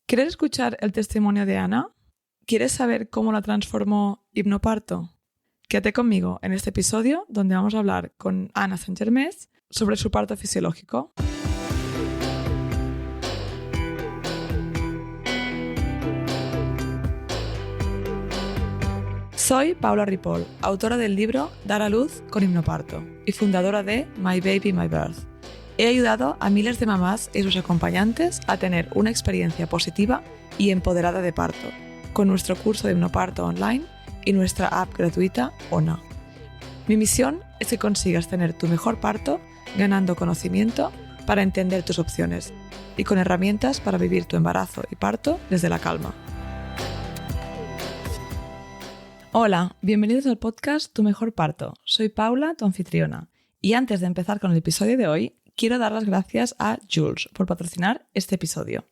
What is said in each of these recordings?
¿Quieres escuchar el testimonio de Ana? ¿Quieres saber cómo la transformó hipnoparto? Quédate conmigo en este episodio donde vamos a hablar con Ana Saint-Germain sobre su parto fisiológico. Soy Paula Ripoll, autora del libro Dar a luz con hipnoparto y fundadora de My Baby, My Birth. He ayudado a miles de mamás y sus acompañantes a tener una experiencia positiva y empoderada de parto, con nuestro curso de hipnoparto online y nuestra app gratuita ONA. Mi misión es que consigas tener tu mejor parto ganando conocimiento para entender tus opciones y con herramientas para vivir tu embarazo y parto desde la calma. Hola, bienvenidos al podcast Tu Mejor Parto. Soy Paula, tu anfitriona. Y antes de empezar con el episodio de hoy, quiero dar las gracias a Jules por patrocinar este episodio.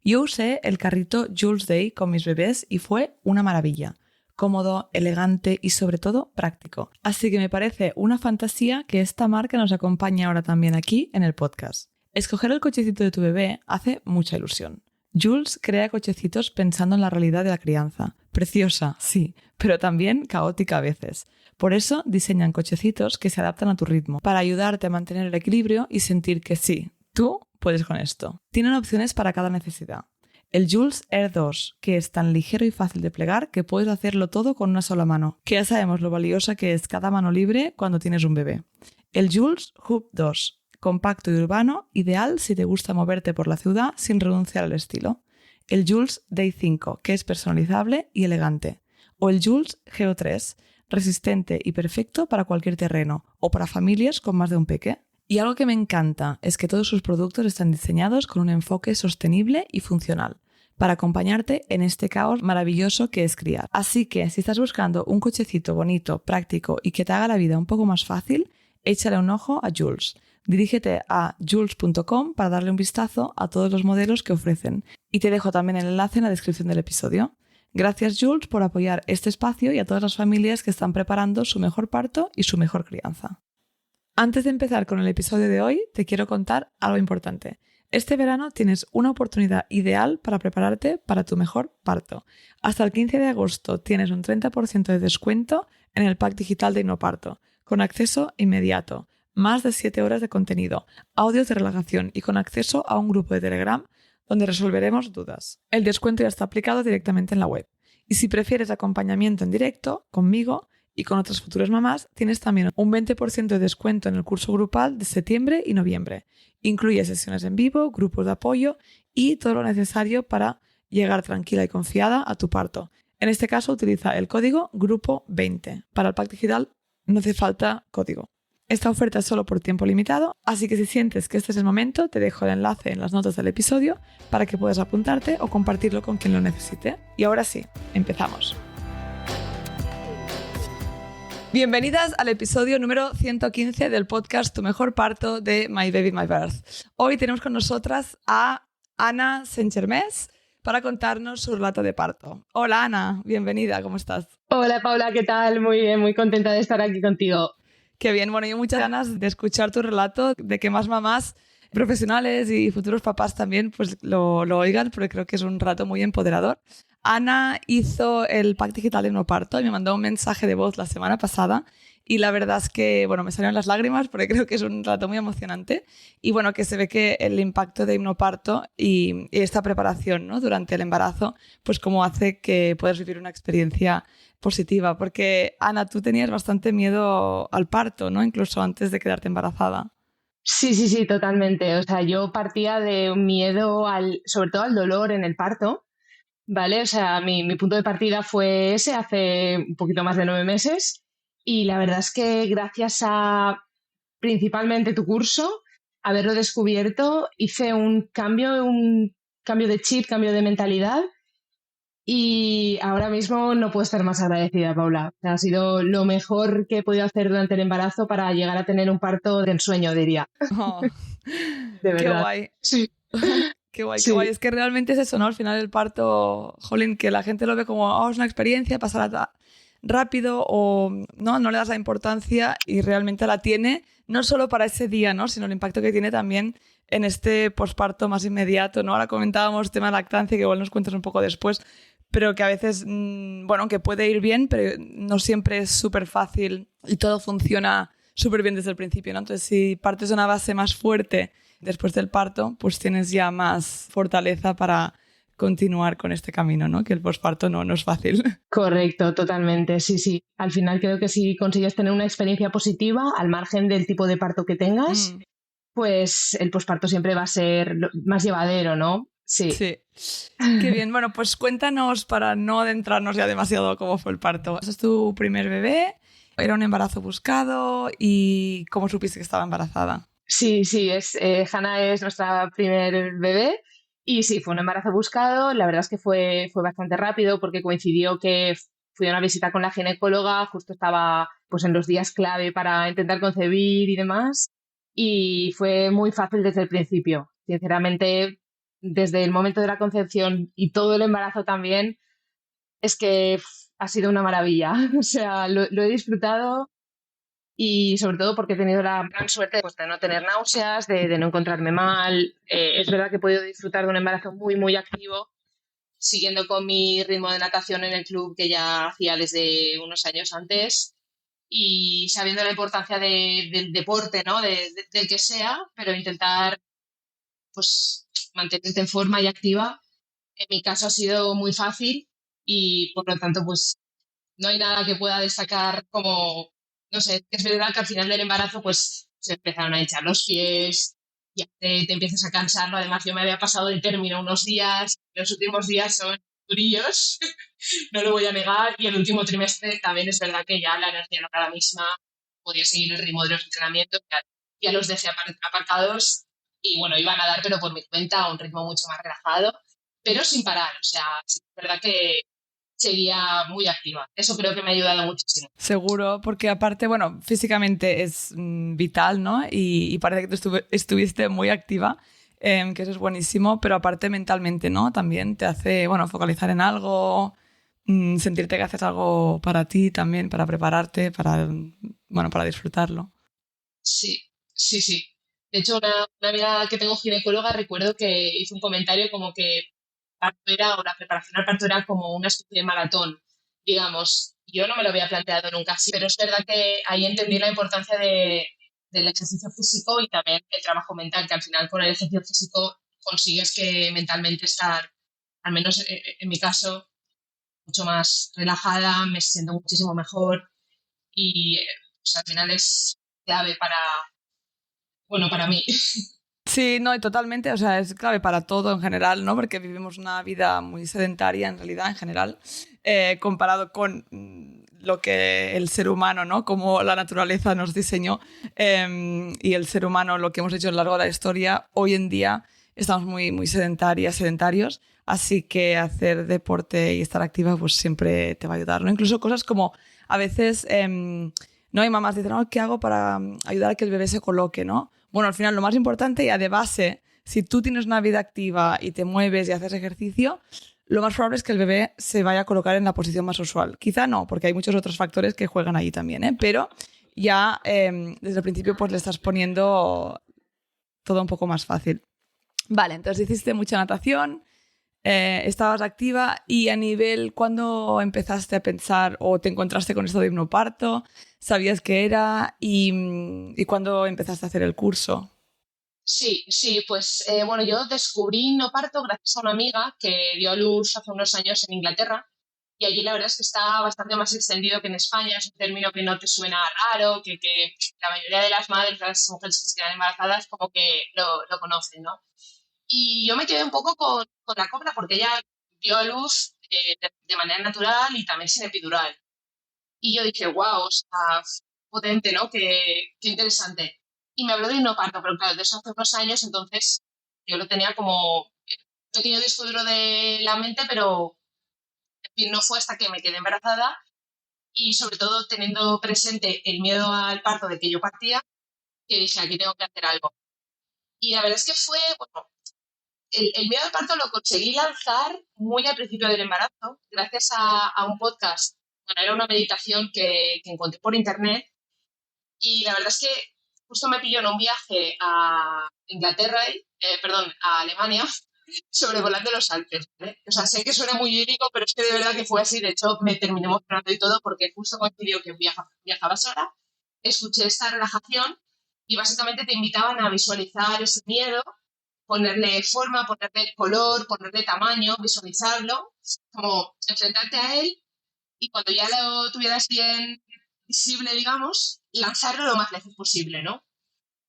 Yo usé el carrito Jules Day con mis bebés y fue una maravilla. Cómodo, elegante y sobre todo práctico. Así que me parece una fantasía que esta marca nos acompañe ahora también aquí en el podcast. Escoger el cochecito de tu bebé hace mucha ilusión. Jules crea cochecitos pensando en la realidad de la crianza. Preciosa, sí, pero también caótica a veces. Por eso diseñan cochecitos que se adaptan a tu ritmo, para ayudarte a mantener el equilibrio y sentir que sí, tú puedes con esto. Tienen opciones para cada necesidad. El Jules Air 2, que es tan ligero y fácil de plegar que puedes hacerlo todo con una sola mano, que ya sabemos lo valiosa que es cada mano libre cuando tienes un bebé. El Jules Hub 2, compacto y urbano, ideal si te gusta moverte por la ciudad sin renunciar al estilo. El Jules Day 5, que es personalizable y elegante. O el Jules Geo 3, resistente y perfecto para cualquier terreno o para familias con más de un peque. Y algo que me encanta es que todos sus productos están diseñados con un enfoque sostenible y funcional, para acompañarte en este caos maravilloso que es criar. Así que si estás buscando un cochecito bonito, práctico y que te haga la vida un poco más fácil, échale un ojo a Jules. Dirígete a jules.com para darle un vistazo a todos los modelos que ofrecen. Y te dejo también el enlace en la descripción del episodio. Gracias, Jules, por apoyar este espacio y a todas las familias que están preparando su mejor parto y su mejor crianza. Antes de empezar con el episodio de hoy, te quiero contar algo importante. Este verano tienes una oportunidad ideal para prepararte para tu mejor parto. Hasta el 15 de agosto tienes un 30% de descuento en el pack digital de hipnoparto, con acceso inmediato, más de 7 horas de contenido, audios de relajación y con acceso a un grupo de Telegram donde resolveremos dudas. El descuento ya está aplicado directamente en la web. Y si prefieres acompañamiento en directo, conmigo y con otras futuras mamás, tienes también un 20% de descuento en el curso grupal de septiembre y noviembre. Incluye sesiones en vivo, grupos de apoyo y todo lo necesario para llegar tranquila y confiada a tu parto. En este caso, utiliza el código GRUPO20. Para el pack digital no hace falta código. Esta oferta es solo por tiempo limitado, así que si sientes que este es el momento, te dejo el enlace en las notas del episodio para que puedas apuntarte o compartirlo con quien lo necesite. Y ahora sí, empezamos. Bienvenidas al episodio número 115 del podcast Tu Mejor Parto de My Baby, My Birth. Hoy tenemos con nosotras a Ana Saint-Germain para contarnos su relato de parto. Hola Ana, bienvenida, ¿cómo estás? Hola Paula, ¿qué tal? Muy bien, muy contenta de estar aquí contigo. Qué bien, bueno, yo muchas ganas de escuchar tu relato, de que más mamás profesionales y futuros papás también pues lo oigan, porque creo que es un relato muy empoderador. Ana hizo el pack digital de hipnoparto y me mandó un mensaje de voz la semana pasada y la verdad es que, bueno, me salieron las lágrimas porque creo que es un relato muy emocionante y bueno, que se ve que el impacto de hipnoparto y esta preparación, ¿no?, durante el embarazo, pues como hace que puedas vivir una experiencia positiva, porque Ana, tú tenías bastante miedo al parto, ¿no?, incluso antes de quedarte embarazada. Sí, totalmente. O sea, yo partía de un miedo sobre todo al dolor en el parto, ¿vale? O sea, mi punto de partida fue ese hace un poquito más de 9 meses y la verdad es que gracias a principalmente tu curso, haberlo descubierto, hice un cambio de chip, cambio de mentalidad. Y ahora mismo no puedo estar más agradecida, Paula. Ha sido lo mejor que he podido hacer durante el embarazo para llegar a tener un parto de ensueño, diría. Oh, De qué verdad. guay. Sí. Qué guay, qué Sí. guay. Es que realmente es eso, ¿no? Al final el parto, jolín, que la gente lo ve como, oh, es una experiencia, pasará rápido o no le das la importancia y realmente la tiene, no solo para ese día, ¿no?, sino el impacto que tiene también en este posparto más inmediato, ¿no? Ahora comentábamos tema de lactancia, que igual nos cuentas un poco después, pero que a veces, bueno, que puede ir bien, pero no siempre es súper fácil y todo funciona súper bien desde el principio, ¿no? Entonces, si partes de una base más fuerte después del parto, pues tienes ya más fortaleza para continuar con este camino, ¿no? Que el posparto no es fácil. Correcto, totalmente, sí, sí. Al final creo que si consigues tener una experiencia positiva, al margen del tipo de parto que tengas, pues el posparto siempre va a ser más llevadero, ¿no? Sí. Sí. Qué bien. Bueno, pues cuéntanos, para no adentrarnos ya demasiado, cómo fue el parto. ¿Ese es tu primer bebé? ¿Era un embarazo buscado? ¿Y cómo supiste que estaba embarazada? Sí, sí, Hannah es nuestra primer bebé y sí, fue un embarazo buscado. La verdad es que fue bastante rápido porque coincidió que fui a una visita con la ginecóloga, justo estaba pues en los días clave para intentar concebir y demás, y fue muy fácil desde el principio. Sinceramente, desde el momento de la concepción y todo el embarazo también, es que ha sido una maravilla. O sea, lo he disfrutado y sobre todo porque he tenido la gran suerte pues, de no tener náuseas, de no encontrarme mal. Es verdad que he podido disfrutar de un embarazo muy, muy activo, siguiendo con mi ritmo de natación en el club que ya hacía desde unos años antes y sabiendo la importancia del deporte, ¿no? Del que sea, pero intentar pues, mantenerte en forma y activa. En mi caso ha sido muy fácil y por lo tanto pues no hay nada que pueda destacar como, no sé, es verdad que al final del embarazo pues se empezaron a echar los pies, ya te empiezas a cansar, ¿no? Además yo me había pasado de término unos días, los últimos días son durillos, no lo voy a negar, y el último trimestre también es verdad que ya la energía no era la misma, podía seguir el ritmo de los entrenamientos, ya los dejé aparcados y bueno, iban a dar pero por mi cuenta a un ritmo mucho más relajado, pero sin parar, o sea, sí, es verdad que seguía muy activa. Eso creo que me ha ayudado muchísimo. Seguro, porque aparte, bueno, físicamente es vital, ¿no? Y parece que tú estuviste muy activa, que eso es buenísimo, pero aparte mentalmente, ¿no? También te hace, bueno, focalizar en algo, sentirte que haces algo para ti también, para prepararte, bueno, para disfrutarlo. Sí, sí, sí. De hecho, una amiga que tengo ginecóloga recuerdo que hizo un comentario como que parto era, o la preparación al parto era como una especie de maratón, digamos. Yo no me lo había planteado nunca así, pero es verdad que ahí entendí la importancia del ejercicio físico y también el trabajo mental, que al final con el ejercicio físico consigues que mentalmente estar, al menos en mi caso, mucho más relajada, me siento muchísimo mejor y pues, al final es clave bueno, para mí. Sí, no, y totalmente, o sea, es clave para todo en general, ¿no? Porque vivimos una vida muy sedentaria en realidad, en general, comparado con lo que el ser humano, ¿no? Como la naturaleza nos diseñó y el ser humano, lo que hemos hecho a lo largo de la historia, hoy en día estamos muy sedentarios, así que hacer deporte y estar activa pues siempre te va a ayudar, ¿no? Incluso cosas como a veces, ¿no? Y mamás dicen, ¿qué hago para ayudar a que el bebé se coloque, ¿no? Bueno, al final lo más importante ya de base, si tú tienes una vida activa y te mueves y haces ejercicio, lo más probable es que el bebé se vaya a colocar en la posición más usual. Quizá no, porque hay muchos otros factores que juegan ahí también, ¿eh? Pero ya desde el principio pues le estás poniendo todo un poco más fácil. Vale, entonces hiciste mucha natación, estabas activa y a nivel, ¿cuándo empezaste a pensar o te encontraste con esto de hipnoparto? ¿Sabías qué era? ¿Y cuándo empezaste a hacer el curso? Sí, sí, pues bueno, yo descubrí no parto gracias a una amiga que dio a luz hace unos años en Inglaterra y allí la verdad es que está bastante más extendido que en España, es un término que no te suena raro, que la mayoría de las madres, las mujeres que se quedan embarazadas como que lo conocen, ¿no? Y yo me quedé un poco con la cobra porque ella dio a luz de manera natural y también sin epidural. Y yo dije, wow, o sea, potente, ¿no? Qué interesante. Y me habló de no parto, pero claro, de eso hace unos años, entonces yo lo tenía como un pequeño disco duro de la mente, pero en fin, no fue hasta que me quedé embarazada y sobre todo teniendo presente el miedo al parto de que yo partía, que dije, aquí tengo que hacer algo. Y la verdad es que fue, bueno, el miedo al parto lo conseguí lanzar muy al principio del embarazo, gracias a un podcast. Bueno, era una meditación que encontré por internet y la verdad es que justo me pilló en un viaje a Inglaterra, perdón, a Alemania, sobrevolando los Alpes, ¿vale? O sea, sé que suena muy lírico, pero es que de verdad que fue así. De hecho, me terminé emocionando y todo porque justo coincidió que viajaba sola, escuché esta relajación y básicamente te invitaban a visualizar ese miedo, ponerle forma, ponerle color, ponerle tamaño, visualizarlo, como enfrentarte a él y cuando ya lo tuvieras bien visible, digamos, lanzarlo lo más lejos posible, ¿no?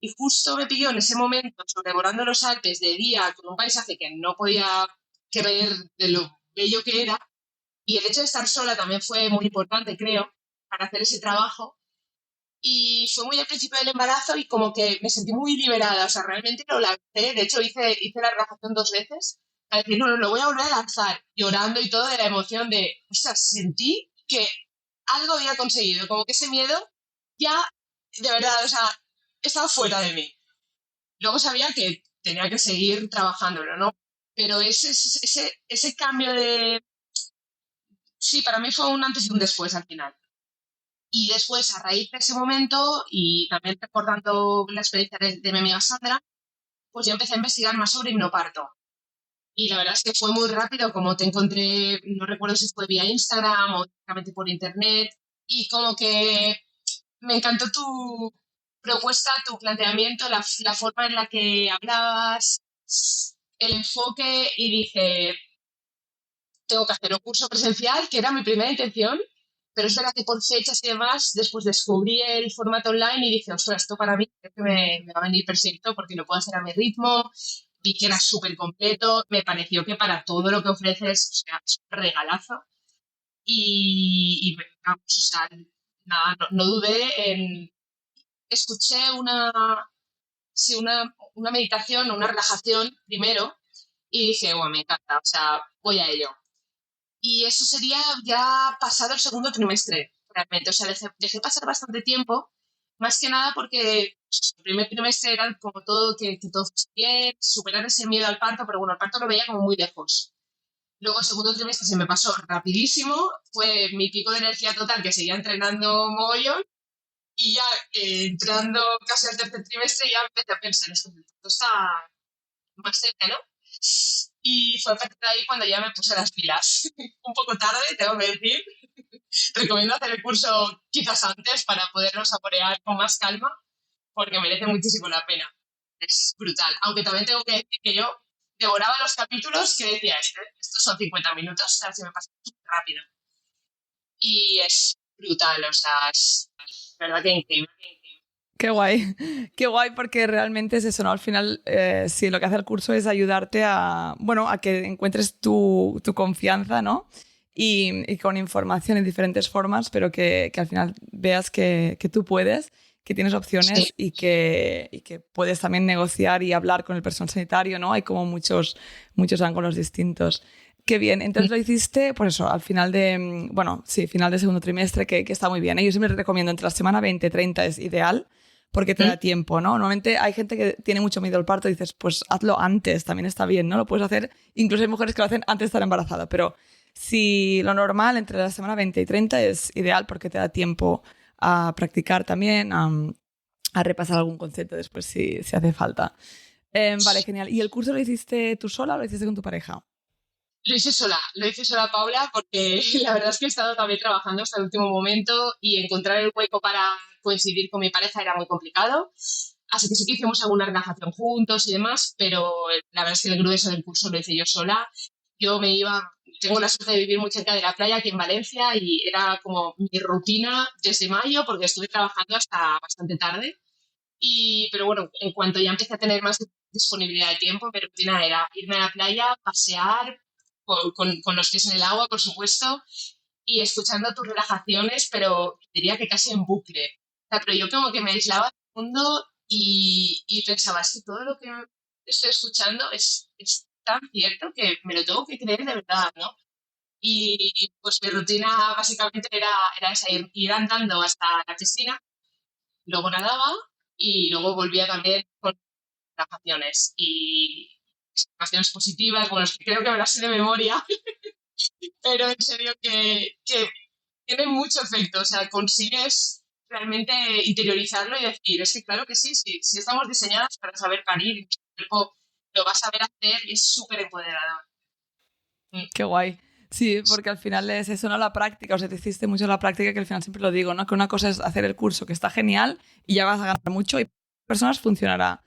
Y justo me pilló en ese momento sobrevolando los Alpes de día con un paisaje que no podía creer de lo bello que era. Y el hecho de estar sola también fue muy importante, creo, para hacer ese trabajo. Y fue muy al principio del embarazo y como que me sentí muy liberada. O sea, realmente lo lancé. De hecho, hice la relajación 2 veces. Para decir, no, no, lo voy a volver a lanzar. Llorando y todo de la emoción de, o sea, sentí que algo había conseguido. Como que ese miedo ya, de verdad, o sea, estaba fuera de mí. Luego sabía que tenía que seguir trabajándolo, ¿no? Pero ese cambio de... Sí, para mí fue un antes y un después al final. Y después, a raíz de ese momento, y también recordando la experiencia de mi amiga Sandra, pues yo empecé a investigar más sobre hipnoparto. Y la verdad es que fue muy rápido, como te encontré, no recuerdo si fue vía Instagram o directamente por internet, y como que me encantó tu propuesta, tu planteamiento, la forma en la que hablabas, el enfoque, y dije, tengo que hacer un curso presencial, que era mi primera intención, pero es verdad que por fechas y demás, después descubrí el formato online y dije, ostras, esto para mí creo que me va a venir perfecto porque lo puedo hacer a mi ritmo, vi que era súper completo, me pareció que para todo lo que ofreces, o sea, es un regalazo y vamos, o sea, nada, no dudé en... Escuché sí, una meditación, una relajación primero y dije, bueno, me encanta, o sea, voy a ello. Y eso sería ya pasado el segundo trimestre, realmente. O sea, dejé pasar bastante tiempo, más que nada porque el primer trimestre era como todo, que todo fuese bien, superar ese miedo al parto, pero bueno, el parto lo veía como muy lejos. Luego el segundo trimestre se me pasó rapidísimo, fue mi pico de energía total, que seguía entrenando mogollón, y ya entrando casi al tercer trimestre ya empecé a pensar, esto está más cerca, ¿no? Y fue a partir de ahí cuando ya me puse las pilas. Un poco tarde, tengo que decir. Recomiendo hacer el curso quizás antes para poderlo saborear con más calma, porque merece muchísimo la pena. Es brutal. Aunque también tengo que decir que yo devoraba los capítulos que decía, estos son 50 minutos, o sea, se me pasa súper rápido. Y es brutal, o sea, es verdad que increíble. Qué guay porque realmente es eso, ¿no? Al final, sí, lo que hace el curso es ayudarte a, bueno, a que encuentres tu confianza, ¿no? Y con información en diferentes formas, pero que al final veas que tú puedes, que tienes Sí, opciones y que puedes también negociar y hablar con el personal sanitario, ¿no? Hay como muchos ángulos distintos. Qué bien. Entonces lo hiciste, pues eso, al final de, bueno, sí, final de segundo trimestre, que está muy bien. Yo siempre recomiendo entre la semana 20 y 30 es ideal porque te da tiempo, ¿no? Normalmente hay gente que tiene mucho miedo al parto y dices, pues hazlo antes, también está bien, ¿no? Lo puedes hacer, incluso hay mujeres que lo hacen antes de estar embarazada, pero si lo normal entre la semana 20 y 30 es ideal porque te da tiempo a practicar también, a repasar algún concepto después si hace falta. Vale, genial. ¿Y el curso lo hiciste tú sola o lo hiciste con tu pareja? lo hice sola, Paula, porque la verdad es que he estado también trabajando hasta el último momento y encontrar el hueco para coincidir con mi pareja era muy complicado. Así que sí que hicimos alguna relajación juntos y demás, pero la verdad es que el grueso del curso lo hice yo sola. Yo me iba, tengo la suerte de vivir muy cerca de la playa aquí en Valencia y era como mi rutina desde mayo porque estuve trabajando hasta bastante tarde. Pero bueno, en cuanto ya empecé a tener más disponibilidad de tiempo, mi rutina era irme a la playa, pasear con los pies en el agua, por supuesto, y escuchando tus relajaciones, pero diría que casi en bucle. O sea, pero yo como que me aislaba del mundo y pensaba, es que todo lo que estoy escuchando es tan cierto que me lo tengo que creer de verdad, ¿no? Y pues mi rutina básicamente era esa, ir andando hasta la piscina, luego nadaba y luego volvía también con relajaciones y relajaciones positivas, bueno, es que creo que me las sé de memoria, pero en serio que tiene mucho efecto, o sea, consigues realmente interiorizarlo y decir, es que claro que sí, sí estamos diseñadas para saber parir, y el cuerpo lo va a saber hacer y es súper empoderador. Qué guay. Sí, porque al final es eso, ¿no? La práctica, o sea, te hiciste mucho la práctica, que al final siempre lo digo, ¿no? Que una cosa es hacer el curso, que está genial y ya vas a ganar mucho y para personas funcionará.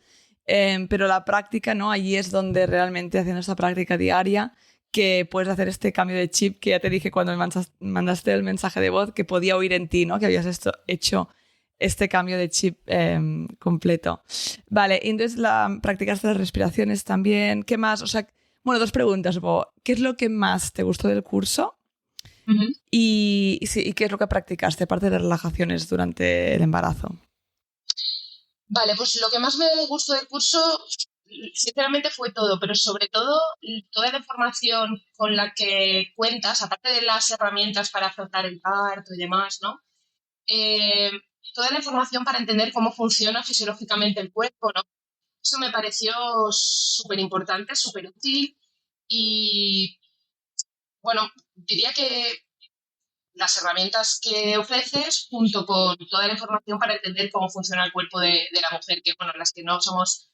Pero la práctica, ¿no? Allí es donde realmente haciendo esa práctica diaria que puedes hacer este cambio de chip que ya te dije cuando me mandaste el mensaje de voz que podía oír en ti, ¿no? Que habías hecho este cambio de chip completo. Vale, y entonces practicaste las respiraciones también. ¿Qué más? O sea, bueno, dos preguntas. ¿Qué es lo que más te gustó del curso? Uh-huh. ¿Y qué es lo que practicaste, aparte de relajaciones durante el embarazo? Vale, pues lo que más me gustó del curso, sinceramente, fue todo, pero sobre todo toda la información con la que cuentas, aparte de las herramientas para afrontar el parto y demás, ¿no? Eh, Toda la información para entender cómo funciona fisiológicamente el cuerpo, ¿no? Eso me pareció súper importante, súper útil y, bueno, diría que las herramientas que ofreces junto con toda la información para entender cómo funciona el cuerpo de la mujer, que, bueno, las que no somos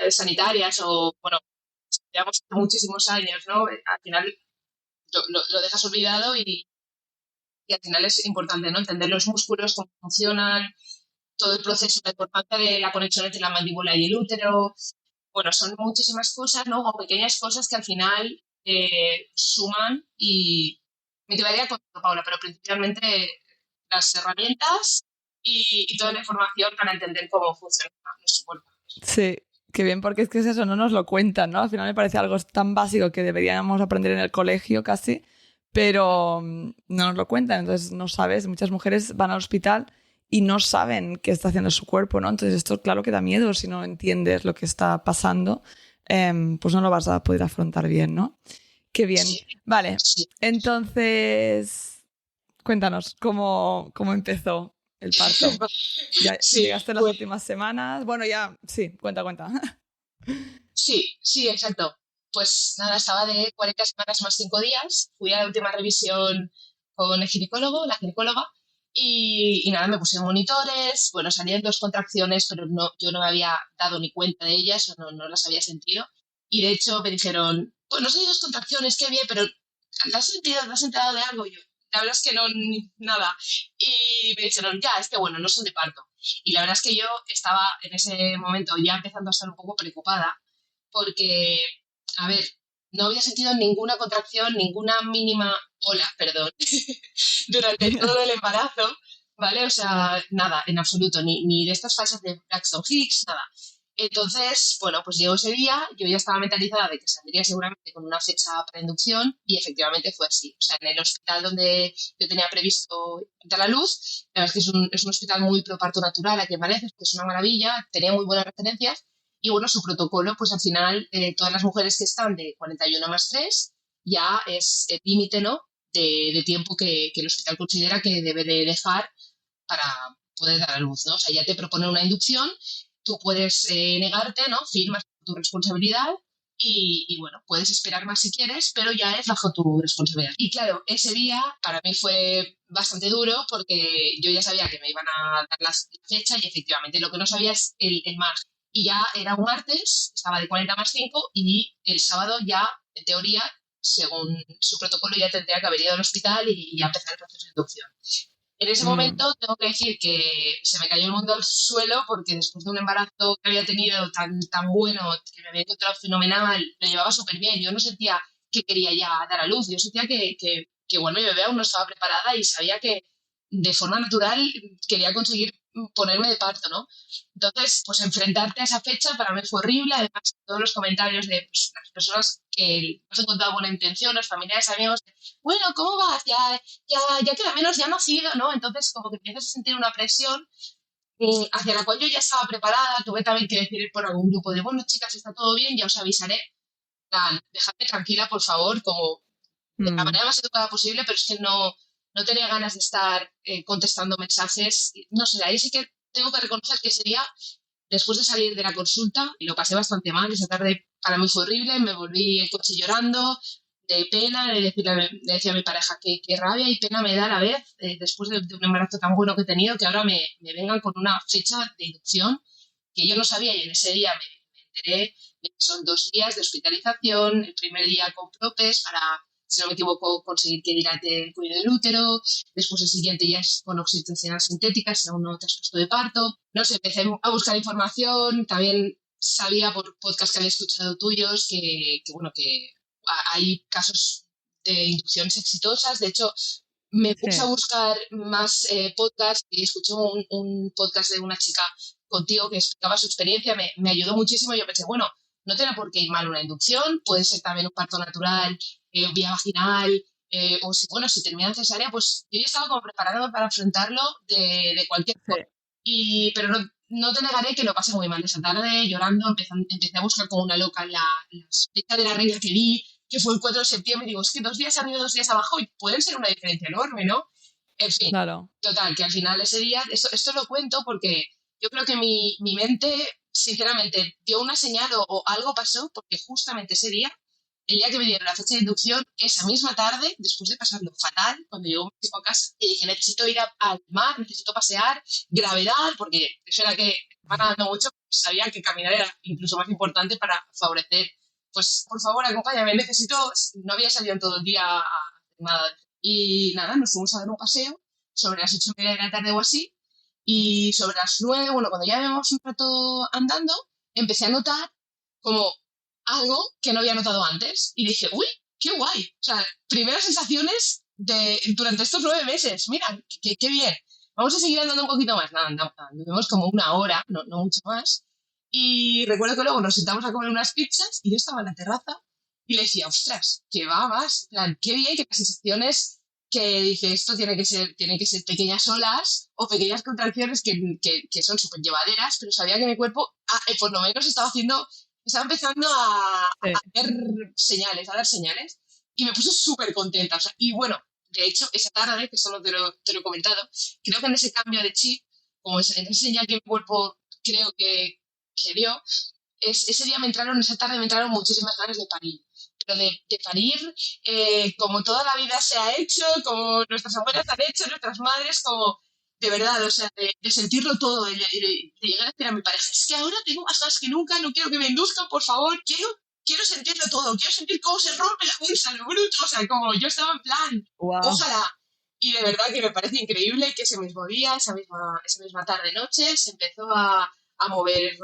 sanitarias o, bueno, llevamos muchísimos años, ¿no? Al final lo dejas olvidado y al final es importante, ¿no? Entender los músculos, cómo funcionan, todo el proceso, la importancia de la conexión entre la mandíbula y el útero. Bueno, son muchísimas cosas, ¿no? O pequeñas cosas que al final suman y me quedaría con Paula, pero principalmente las herramientas y toda la información para entender cómo funciona nuestro cuerpo. Sí, qué bien, porque es que es eso, no nos lo cuentan, ¿no? Al final me parece algo tan básico que deberíamos aprender en el colegio casi, pero no nos lo cuentan, entonces no sabes. Muchas mujeres van al hospital y no saben qué está haciendo su cuerpo, ¿no? Entonces esto claro que da miedo si no entiendes lo que está pasando, pues no lo vas a poder afrontar bien, ¿no? Qué bien. Sí, Vale, sí. entonces cuéntanos cómo empezó el parto. Ya Sí, llegaste a las pues últimas semanas. Bueno, ya, sí, cuenta. sí, exacto. Pues nada, estaba de 40 semanas más 5 días. Fui a la última revisión con el ginecólogo, la ginecóloga, y nada, me pusieron monitores. Bueno, salían 2 contracciones, pero no, yo no me había dado ni cuenta de ellas, o no las había sentido. Y de hecho me dijeron, pues no sé, 2 contracciones, qué bien, pero ¿la has sentido? ¿Te has enterado de algo? Y yo, la verdad es que no, nada. Y me dijeron, ya, es que bueno, no son de parto. Y la verdad es que yo estaba en ese momento ya empezando a estar un poco preocupada porque, a ver, no había sentido ninguna contracción, ninguna mínima ola, perdón, durante todo el embarazo, ¿vale? O sea, nada, en absoluto, ni de estas fases de Braxton Hicks, nada. Entonces, bueno, pues llegó ese día, yo ya estaba mentalizada de que saldría seguramente con una fecha para inducción y efectivamente fue así. O sea, en el hospital donde yo tenía previsto dar la luz, la verdad es que es un hospital muy pro parto natural aquí en Valencia, que es una maravilla, tenía muy buenas referencias y bueno, su protocolo, pues al final todas las mujeres que están de 41 más 3 ya es el límite, ¿no? De tiempo que el hospital considera que debe de dejar para poder dar a luz, ¿no? O sea, ya te proponen una inducción, tú puedes negarte, ¿no? Firmas tu responsabilidad bueno, puedes esperar más si quieres, pero ya es bajo tu responsabilidad. Y claro, ese día para mí fue bastante duro porque yo ya sabía que me iban a dar la fecha y efectivamente lo que no sabía es el margen. Y ya era un martes, estaba de 40 más 5 y el sábado ya, en teoría, según su protocolo, ya tendría que haber ido al hospital y ya empezar el proceso de inducción. En ese Mm. momento tengo que decir que se me cayó el mundo al suelo porque después de un embarazo que había tenido tan bueno, que me había encontrado fenomenal, lo llevaba súper bien. Yo no sentía que quería ya dar a luz, yo sentía que bueno, mi bebé aún no estaba preparada y sabía que de forma natural quería conseguir ponerme de parto, ¿no? Entonces, pues enfrentarte a esa fecha para mí fue horrible, además todos los comentarios de pues, las personas que has encontrado buena intención, los familiares, amigos, bueno, ¿cómo vas? Ya queda menos, ya ha nacido, ¿no? Entonces, como que empiezas a sentir una presión hacia la cual yo ya estaba preparada, tuve también que decir por algún grupo de, bueno, chicas, está todo bien, ya os avisaré, tal, dejadme tranquila, por favor, como de la Mm. manera más educada posible, pero es que no tenía ganas de estar contestando mensajes. No sé, ahí sí que tengo que reconocer que ese día, después de salir de la consulta, lo pasé bastante mal, esa tarde para mí fue horrible, me volví el coche llorando, de pena, le decía a mi pareja que rabia y pena me da a la vez, después de un embarazo tan bueno que he tenido, que ahora me vengan con una fecha de inducción que yo no sabía y en ese día me enteré de que son 2 días de hospitalización, el primer día con propes para, si no me equivoco, conseguir que dilate el cuello del útero, después el siguiente ya es con oxitocina sintética si aún no te has puesto de parto. No sé, empecé a buscar información, también sabía por podcast que había escuchado tuyos bueno, que hay casos de inducciones exitosas. De hecho, me puse a Sí, buscar más podcasts y escuché un podcast de una chica contigo que explicaba su experiencia, me ayudó muchísimo y yo pensé, bueno, no tiene por qué ir mal una inducción, puede ser también un parto natural, vía vaginal, o si, bueno, si termina en cesárea, pues yo ya estaba como preparándome para afrontarlo de cualquier sí, forma. Pero no te negaré que lo pasé muy mal esa tarde, llorando, empecé a buscar como una loca la fecha de la regla que vi, que fue el 4 de septiembre, y digo, es que 2 días arriba, 2 días abajo, y pueden ser una diferencia enorme, ¿no? En fin, claro. total, que al final ese día, esto lo cuento porque yo creo que mi mente, sinceramente, dio una señal o algo pasó, porque justamente ese día, el día que me dieron la fecha de inducción, esa misma tarde, después de pasarlo fatal, cuando llegó mi chico a casa, y dije, necesito ir al mar, necesito pasear, gravedad, porque eso era que estaba nadando mucho, pues sabía que caminar era incluso más importante para favorecer, pues por favor, acompáñame, necesito, no había salido en todo el día a hacer nada. Y nada, nos fuimos a dar un paseo sobre las 8:30 de la tarde o así, y sobre las 9, bueno, cuando ya llevamos un rato andando, empecé a notar como algo que no había notado antes. Y dije, uy, qué guay. O sea, primeras sensaciones durante estos 9 meses. Mira, qué bien. Vamos a seguir andando un poquito más. Nada, andamos como una hora, no mucho más. Y recuerdo que luego nos sentamos a comer unas pizzas y yo estaba en la terraza y le decía, ostras, que va más. En plan, qué bien, que las sensaciones que dije, esto tiene que ser pequeñas olas o pequeñas contracciones que son súper llevaderas, pero sabía que mi cuerpo, por lo menos, estaba empezando Sí. a dar señales, y me puse súper contenta. O sea, y bueno, de hecho, esa tarde, que solo te lo he comentado, creo que en ese cambio de chip, como en esa señal que mi cuerpo creo que dio, esa tarde me entraron muchísimas ganas de parir. Pero de parir como toda la vida se ha hecho, como nuestras abuelas han hecho, nuestras madres, como de verdad, o sea, de sentirlo todo, de llegar a decir a mi pareja, es que ahora tengo más ganas que nunca, no quiero que me induzcan, por favor, quiero sentirlo todo, quiero sentir cómo se rompe la bolsa, lo bruto, o sea, como yo estaba en plan, Wow. ojalá. Y de verdad que me parece increíble que ese mismo día, esa misma tarde-noche, se empezó a mover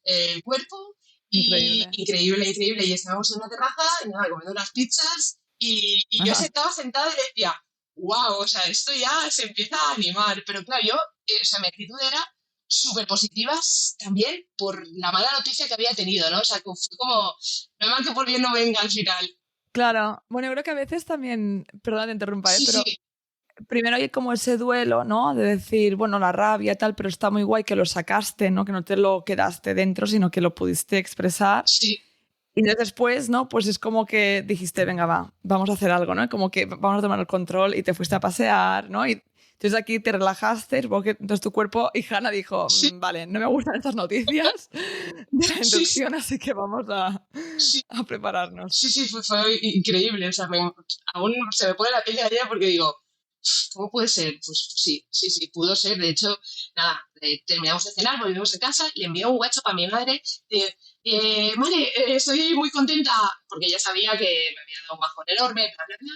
el cuerpo, y Increíble. increíble, increíble. Y estábamos en una terraza, y nada, comiendo unas pizzas, y yo Ajá. estaba sentada y decía, wow, o sea, esto ya se empieza a animar. Pero claro, yo, o sea, mi actitud era súper positiva también por la mala noticia que había tenido, ¿no? O sea, que fue como, no mal que por bien no venga al final. Claro. Bueno, yo creo que a veces también, perdona que te interrumpa, Sí, sí, pero primero hay como ese duelo, ¿no? De decir, bueno, la rabia y tal, pero está muy guay que lo sacaste, ¿no? Que no te lo quedaste dentro, sino que lo pudiste expresar. sí, Y entonces después, ¿no? Pues es como que dijiste, venga, va, vamos a hacer algo, ¿no? Como que vamos a tomar el control y te fuiste a pasear, ¿no? Y entonces aquí te relajaste, supongo que entonces tu cuerpo y Hanna dijo, sí, vale, no me gustan estas noticias de la sí, sí, inducción, así que vamos sí. a prepararnos. Sí, sí, fue increíble. O sea, aún se me pone la piel de gallina porque digo, ¿cómo puede ser? Pues sí, sí, sí, pudo ser. De hecho, nada, terminamos de cenar, volvimos a casa, le envié un WhatsApp a mi madre de, madre, estoy muy contenta, porque ella sabía que me había dado un bajón enorme, bla, bla, bla.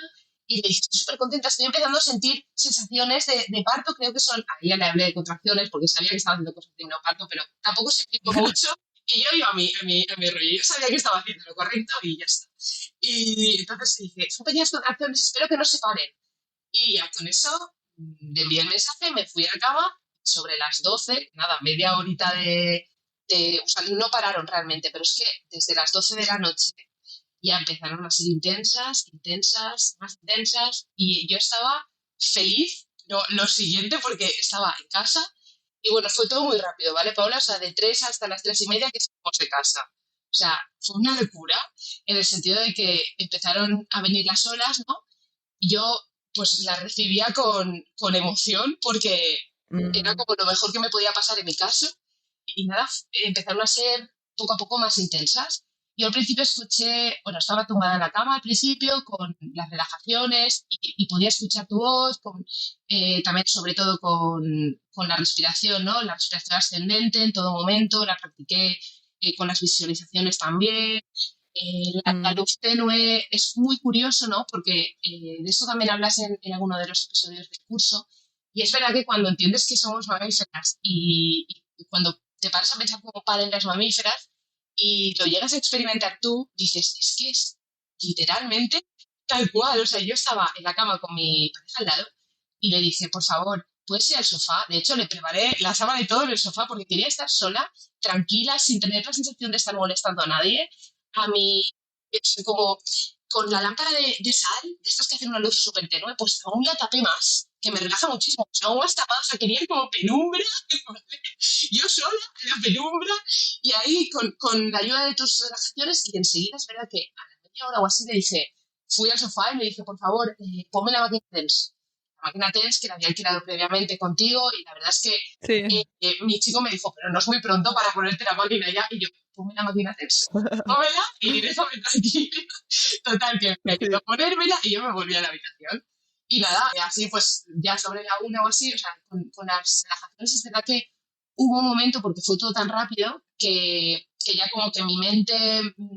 Y le dije, estoy súper contenta, estoy empezando a sentir sensaciones de parto, creo que son, a ella le hablé de contracciones porque sabía que estaba haciendo cosas de no parto, pero tampoco se explicó mucho. Y yo iba a mi rollo, yo sabía que estaba haciendo lo correcto y ya está. Y entonces dije, son pequeñas contracciones, espero que no se paren. Y ya con eso le envié el mensaje, me fui a la cama sobre las 12, nada, media horita o sea, no pararon realmente, pero es que desde las 12 de la noche ya empezaron a ser intensas, intensas, más intensas, y yo estaba feliz, lo siguiente, porque estaba en casa, y bueno, fue todo muy rápido, ¿vale, Paula? O sea, de 3 hasta las 3:30 que salimos de casa. O sea, fue una locura, en el sentido de que empezaron a venir las olas, ¿no? Y yo, pues, las recibía con emoción, porque era Mm, como lo mejor que me podía pasar en mi caso, y nada, empezaron a ser poco a poco más intensas. Yo al principio escuché, bueno, estaba tumbada en la cama al principio con las relajaciones y podía escuchar tu voz, también sobre todo con la respiración, ¿no? La respiración ascendente en todo momento, la practiqué con las visualizaciones también. La luz tenue es muy curioso, ¿no? Porque de eso también hablas en alguno de los episodios del curso. Y es verdad que cuando entiendes que somos mamíferas y cuando te paras a pensar como paren las mamíferas y lo llegas a experimentar tú, dices, es que es literalmente tal cual. O sea, yo estaba en la cama con mi pareja al lado y le dije, por favor, ¿puedes ir al sofá? De hecho, le preparé la sábana y todo en el sofá porque quería estar sola, tranquila, sin tener la sensación de estar molestando a nadie. A mí, como con la lámpara de sal, de estas que hacen una luz súper tenue, pues aún la tapé más, que me relaja muchísimo. O sea, aún más tapada, o sea, quería ir como penumbra, yo sola en la penumbra, y ahí con la ayuda de tus relajaciones, y enseguida es verdad que a la media hora o así le dije, fui al sofá y le dije, por favor, ponme la máquina TENS. La máquina TENS que la había alquilado previamente contigo, y la verdad es que Sí. mi chico me dijo, pero no es muy pronto para ponerte la máquina ya, y yo, ponme la máquina TENS, pónmela y déjame tranquila. Total, que me ayudó a ponérmela y yo me volví a la habitación. Y nada, así pues ya sobre la una o así, o sea, con las relajaciones es verdad que hubo un momento, porque fue todo tan rápido, que ya como que mi mente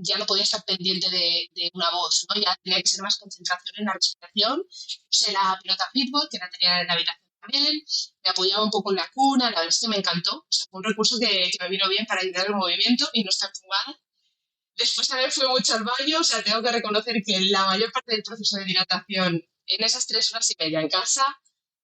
ya no podía estar pendiente de una voz, ¿no? Ya tenía que ser más concentración en la respiración. Usé la pelota fútbol, que la tenía en la habitación también, me apoyaba un poco en la cuna, la verdad es que me encantó. O sea, fue un recurso que me vino bien para ayudar el movimiento y no estar tumbada. Después también fui mucho al baño, o sea, tengo que reconocer que la mayor parte del proceso de dilatación en esas 3 horas y media en casa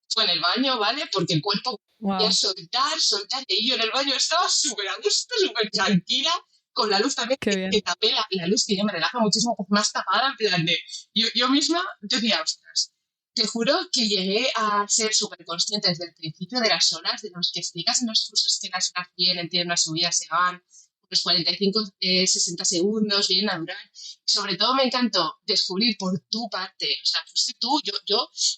fue en el baño, ¿vale? Porque el cuerpo quería Wow, soltar, y yo en el baño estaba súper a gusto, súper tranquila, con la luz también, qué que bien. tapé la luz, que ya me relaja muchísimo, pues más tapada, en plan de, yo misma decía, ostras, te juro que llegué a ser súper consciente desde el principio de las horas, de los que explicas en los cursos que las horas vienen, tienen una subida, se van, pues 45, 60 segundos, vienen a durar. Sobre todo me encantó descubrir por tu parte, o sea, fuiste tú,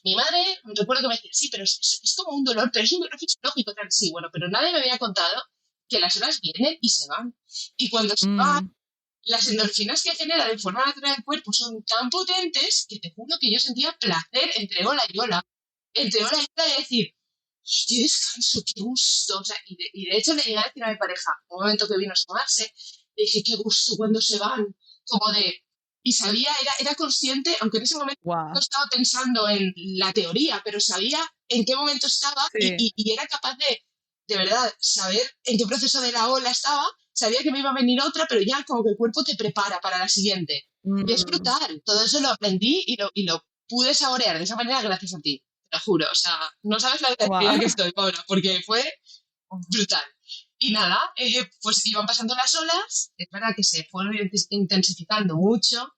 mi madre, recuerdo que me decía, sí, pero es como un dolor, pero es un dolor fisiológico, tal, sí, bueno, pero nadie me había contado que las horas vienen y se van. Y cuando se van, Mm, las endorfinas que genera de forma natural el cuerpo son tan potentes que te juro que yo sentía placer entre ola y ola. Entre ola y ola de decir, qué descanso, qué gusto. O sea, y de hecho le llegué a decir a mi pareja, un momento que vino a asomarse, le dije, qué gusto cuando se van, como de... Y sabía, era consciente, aunque en ese momento no wow. estaba pensando en la teoría, pero sabía en qué momento estaba Sí. y era capaz de verdad, saber en qué proceso de la ola estaba, sabía que me iba a venir otra, pero ya como que el cuerpo te prepara para la siguiente. Y es Mm, brutal. Todo eso lo aprendí y lo pude saborear de esa manera gracias a ti. Te lo juro. O sea, no sabes la agradecida wow. que estoy, Paula, porque fue brutal. Y nada, pues iban pasando las olas. Es verdad que se fueron intensificando mucho.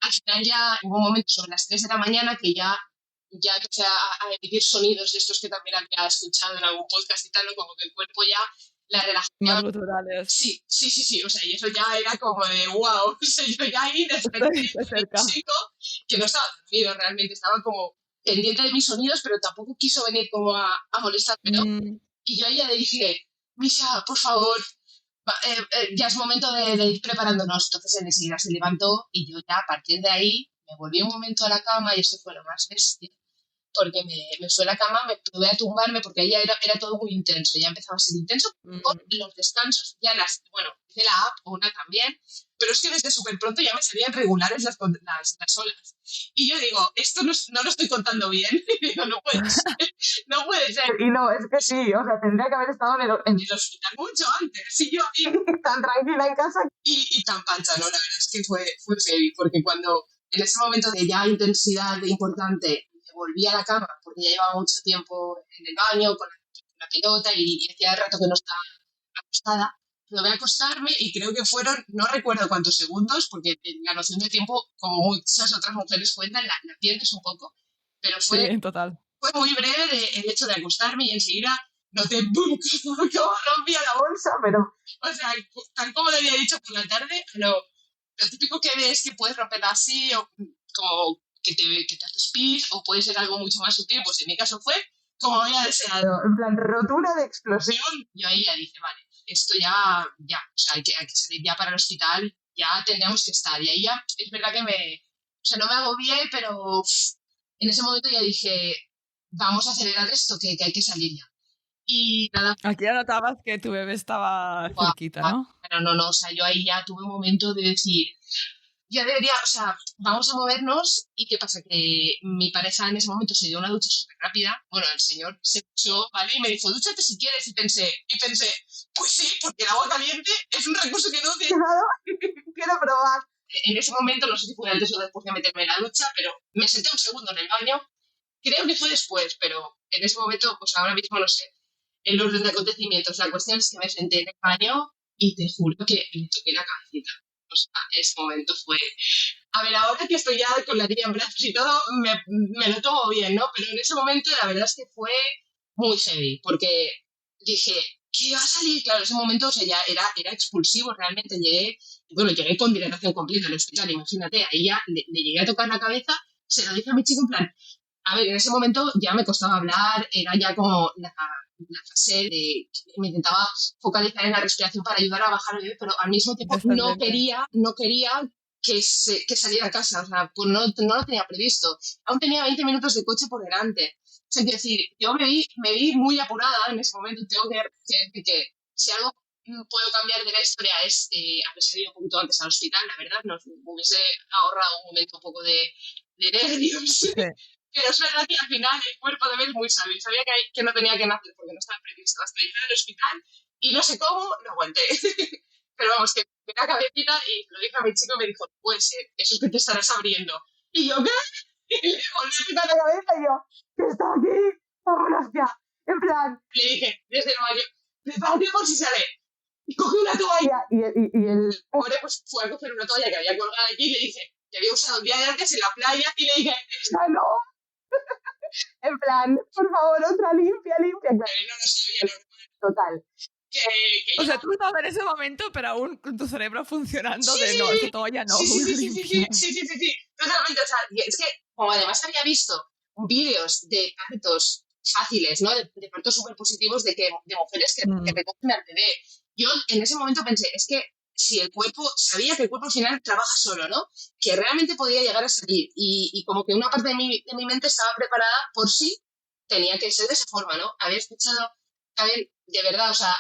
Al final ya hubo un momento sobre las 3 de la mañana que ya empecé a emitir sonidos de estos que también había escuchado en algún podcast y tal, ¿no? Como que el cuerpo ya, la Más relajación. guturales. Sí, sí, sí, sí, o sea, y eso ya era como de wow, o sea, yo ya ahí desperté Estoy a mi cerca. chico, que no estaba dormido realmente, estaba como pendiente de mis sonidos, pero tampoco quiso venir como a molestarme, ¿no? Mm, Y yo a ella le dije, Misha, por favor, ya es momento de ir preparándonos. Entonces él enseguida se levantó y yo ya a partir de ahí me volví un momento a la cama y esto fue lo más bestia porque me fui a la cama, me probé a tumbarme porque ahí ya era todo muy intenso, ya empezaba a ser intenso. Con mm, los descansos, ya bueno, hice la app, una también, pero es que desde súper pronto ya me salían regulares las olas. Y yo digo, esto no lo estoy contando bien, y digo, no puede ser, no puede ser. Y no, es que sí, o sea, tendría que haber estado en el hospital mucho antes, y yo tan tranquila en casa y tan pancha, ¿no? La verdad es que fue heavy, porque cuando en ese momento de ya intensidad importante volví a la cama porque ya llevaba mucho tiempo en el baño con la pelota y hacía rato que no estaba acostada. Probé a acostarme y creo que fueron, no recuerdo cuántos segundos, porque la noción de tiempo, como muchas otras mujeres cuentan, la pierdes un poco, pero sí, en total. fue muy breve el hecho de acostarme y enseguida noté ¡bum! Como rompía la bolsa, pero, o sea, tal como le había dicho por la tarde, lo típico que ves que puedes romperla así, o como que te haces pis, o puede ser algo mucho más sutil, pues en mi caso fue como había deseado, en plan rotura de explosión. Yo ahí ya dije, vale, esto ya, o sea, hay que salir ya para el hospital, ya tendríamos que estar. Y ahí ya, es verdad que o sea, no me agobié, pero en ese momento ya dije, vamos a acelerar esto, que hay que salir ya. Y nada. Aquí ya notabas que tu bebé estaba cerquita, ¿no? Pero no, o sea, yo ahí ya tuve un momento de decir, ya debería, o sea, vamos a movernos. ¿Y qué pasa? Que mi pareja en ese momento se dio una ducha súper rápida. Bueno, el señor se duchó, ¿vale? Y me dijo, dúchate si quieres. Y pensé, pues sí, porque el agua caliente es un recurso que no he utilizado. Quiero probar. En ese momento, no sé si fue antes o después de meterme en la ducha, pero me senté un segundo en el baño. Creo que fue después, pero en ese momento, pues ahora mismo no sé el orden de acontecimientos. La cuestión es que me senté en el baño y te juro que me toqué la cabecita. O sea, ese momento fue... A ver, ahora que estoy ya con la niña en brazos y todo, me lo tomo bien, ¿no? Pero en ese momento la verdad es que fue muy heavy, porque dije, ¿qué va a salir? Claro, en ese momento, o sea, ya era expulsivo realmente. Llegué con dilatación completa al hospital, imagínate. Ahí ya le llegué a tocar la cabeza, se lo dije a mi chico en plan, a ver, en ese momento ya me costaba hablar, era ya como la fase de me intentaba focalizar en la respiración para ayudar a bajar el bebé, pero al mismo tiempo no quería que saliera a casa, o sea, pues no lo tenía previsto. Aún tenía 20 minutos de coche por delante. O sea, es decir, yo me vi muy apurada en ese momento. Tengo que decir que si algo puedo cambiar de la historia es haber salido un poquito antes al hospital, la verdad, nos hubiese ahorrado un momento un poco de nervios. Sí. Pero es verdad que al final el cuerpo de Bel es muy sabio. Sabía que no tenía que nacer porque no estaba previsto hasta llegar al hospital y no sé cómo lo aguanté. Pero vamos, que me la cabecita y lo dije a mi chico y me dijo, no puede ser, eso es que te estarás abriendo. Y yo, ¿qué? Y le volví a quitar la cabeza y yo, ¿qué está aquí? ¡Vámonos ya! En plan, le dije desde el baño, prepárate por si sale. Y cogí una toalla y el pobre pues fue a coger una toalla que había colgada allí y le dije, que había usado el día de antes en la playa y le dije, ¡esta no! En plan, por favor, otra limpia. No lo sabía, total. O sea, tú estabas en ese momento, pero aún con tu cerebro funcionando Sí, no, esta toalla no, sí, una limpia. sí, totalmente. O sea, y es que, como además había visto vídeos de partos fáciles, ¿no? De partos súper positivos de mujeres que recogen al bebé. Yo en ese momento pensé, es que si el cuerpo, sabía que el cuerpo al final trabaja solo, ¿no? Que realmente podía llegar a salir. Y como que una parte de mi mente estaba preparada por si tenía que ser de esa forma, ¿no? Había escuchado también, de verdad, o sea,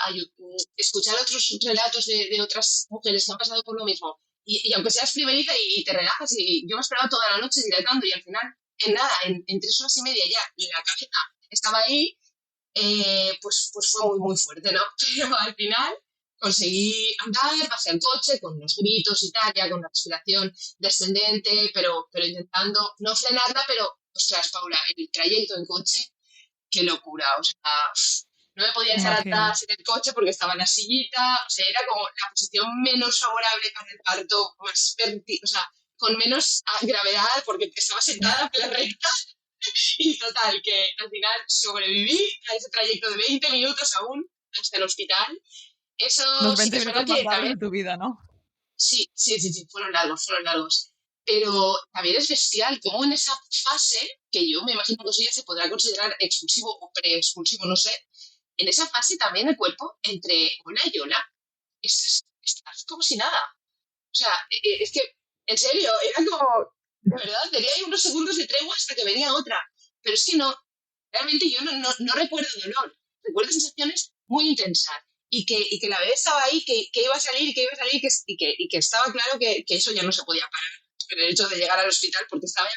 escuchar otros relatos de otras mujeres que han pasado por lo mismo. Y aunque seas primeriza y te relajas, y yo me esperaba toda la noche dilatando y al final, en nada, en 3 horas y media ya la cabeza estaba ahí, pues fue muy, muy fuerte, ¿no? Pero al final conseguí andar, pasé al coche con los gritos y tal, ya con la respiración descendente, pero intentando no frenarla, pero, ostras, Paula, el trayecto en coche, qué locura, o sea, no me podía echar atrás en el coche porque estaba en la sillita, o sea, era como la posición menos favorable para el parto, más o sea, con menos gravedad porque estaba sentada en la recta. Y total, que al final sobreviví a ese trayecto de 20 minutos aún hasta el hospital. Eso Los sí 20 que es verdad minutos más que largos también... de tu vida, ¿no? Sí, fueron largos. Pero también es bestial cómo en esa fase, que yo me imagino que eso ya se podrá considerar expulsivo o pre-expulsivo, no sé, en esa fase también el cuerpo, entre hola y hola, estás como si nada. O sea, es que, en serio, era como, de verdad, tenía ahí unos segundos de tregua hasta que venía otra. Pero es que no, realmente yo no recuerdo dolor, recuerdo sensaciones muy intensas. Y que la bebé estaba ahí, que iba a salir, y que estaba claro que eso ya no se podía parar. El hecho de llegar al hospital porque estaba...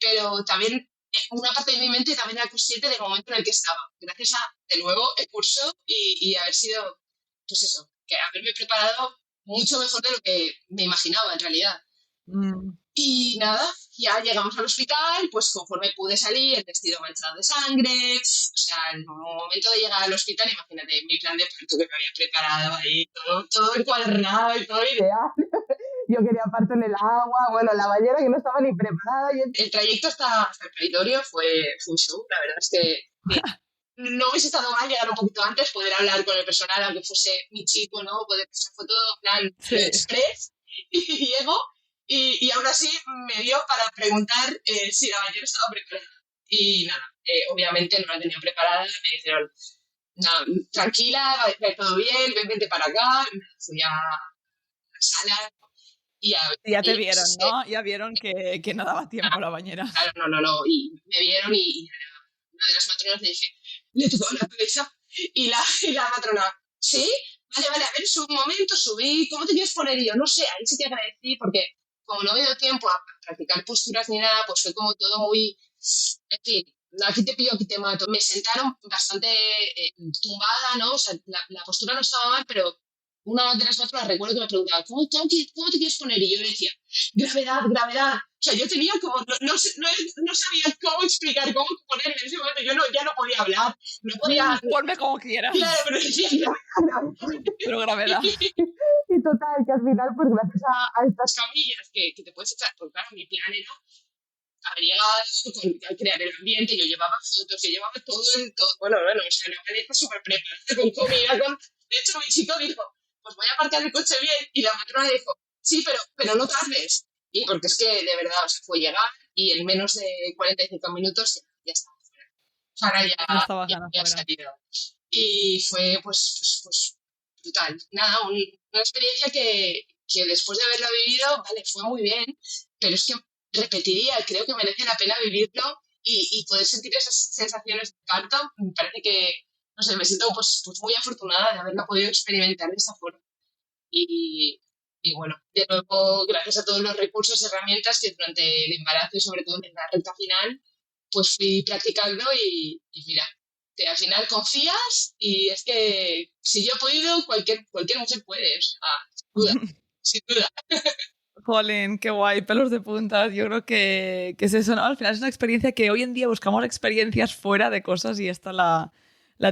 Pero también una parte de mi mente también era consciente del momento en el que estaba. Gracias a, de nuevo, el curso y haber sido, pues eso, que haberme preparado mucho mejor de lo que me imaginaba en realidad. Y nada, ya llegamos al hospital, pues conforme pude salir, el vestido manchado de sangre, o sea, en el momento de llegar al hospital, imagínate mi plan de parto que me había preparado ahí, todo encuadernado y todo ideal. Yo quería parto en el agua, bueno, la bañera que no estaba ni preparada. El trayecto hasta el peritorio fue un show, la verdad es que no hubiese estado mal llegar un poquito antes, poder hablar con el personal, aunque fuese mi chico, ¿no? Fue todo plan express, y llego, y aún así me dio para preguntar si la bañera estaba preparada. Y nada, obviamente no la tenía preparada, me dijeron, nada, tranquila, va a estar todo bien, vente para acá. Fui a sala y Y ya te y, vieron, pues, ¿no? Ya vieron que no daba tiempo la bañera. claro, no, y me vieron y una de las matronas le dije, le tocó la cabeza y la matrona, ¿sí? Vale, a ver, un momento, subí, ¿cómo te quieres poner? Y yo, no sé, ahí sí te agradecí porque como no me dio tiempo a practicar posturas ni nada, pues fue como todo muy, en fin, aquí te pillo, aquí te mato. Me sentaron bastante tumbada, ¿no? O sea, la postura no estaba mal, pero una de las matronas recuerdo que me preguntaba, ¿cómo te quieres poner? Y yo le decía, gravedad, gravedad. O sea, yo tenía como, no sabía cómo explicar, cómo ponerme en ese momento. Yo no, ya no podía hablar, no podía. Ponme como Claro, quieras, pero decía gravedad. pero gravedad. Y total, que al final, pues gracias a estas camillas que te puedes echar, porque claro, mi plan era haber llegado a crear el ambiente, yo llevaba fotos, yo llevaba todo, bueno, o sea, la maleta súper preparada con comida, de hecho mi chico dijo, pues voy a aparcar el coche bien, y la matrona dijo, sí, pero no tardes, y porque es que de verdad, o sea, fue llegar, y en menos de 45 minutos ya estaba fuera, Sara Ya estaba Hanna ya ha fuera. salido, y fue pues brutal, nada, una experiencia que después de haberla vivido, vale, fue muy bien, pero es que repetiría, creo que merece la pena vivirlo y poder sentir esas sensaciones de parto, me parece que, no sé, me siento pues muy afortunada de haberla podido experimentar de esa forma. Y, y bueno, de nuevo, gracias a todos los recursos y herramientas que durante el embarazo y sobre todo en la recta final, pues fui practicando y mira, que al final confías y es que si yo he podido, cualquier mujer puede, o sea, sin duda, sin duda. Jolín, qué guay, pelos de puntas. Yo creo que es eso, ¿no? Al final es una experiencia que hoy en día buscamos experiencias fuera de cosas y esta la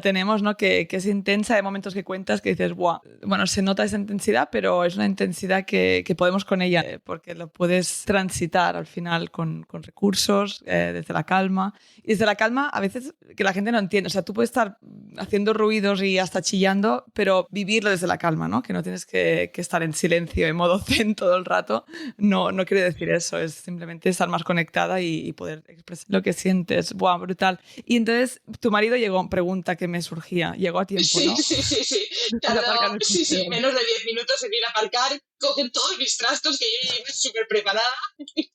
tenemos, ¿no? Que es intensa, hay momentos que cuentas que dices, ¡buah! Bueno, se nota esa intensidad, pero es una intensidad que podemos con ella, porque lo puedes transitar al final con recursos, desde la calma. Y desde la calma, a veces que la gente no entiende. O sea, tú puedes estar haciendo ruidos y hasta chillando, pero vivirlo desde la calma, ¿no? Que no tienes que estar en silencio, en modo zen todo el rato. No quiere decir eso, es simplemente estar más conectada y poder expresar lo que sientes. ¡Buah, brutal! Y entonces tu marido llegó, pregunta que me surgía, llegó a tiempo, Sí, ¿no? sí, sí, sí. Después de aparcar Tardó, el sí, coche. menos de 10 minutos en ir a aparcar, coger todos mis trastos que yo llegué súper preparada,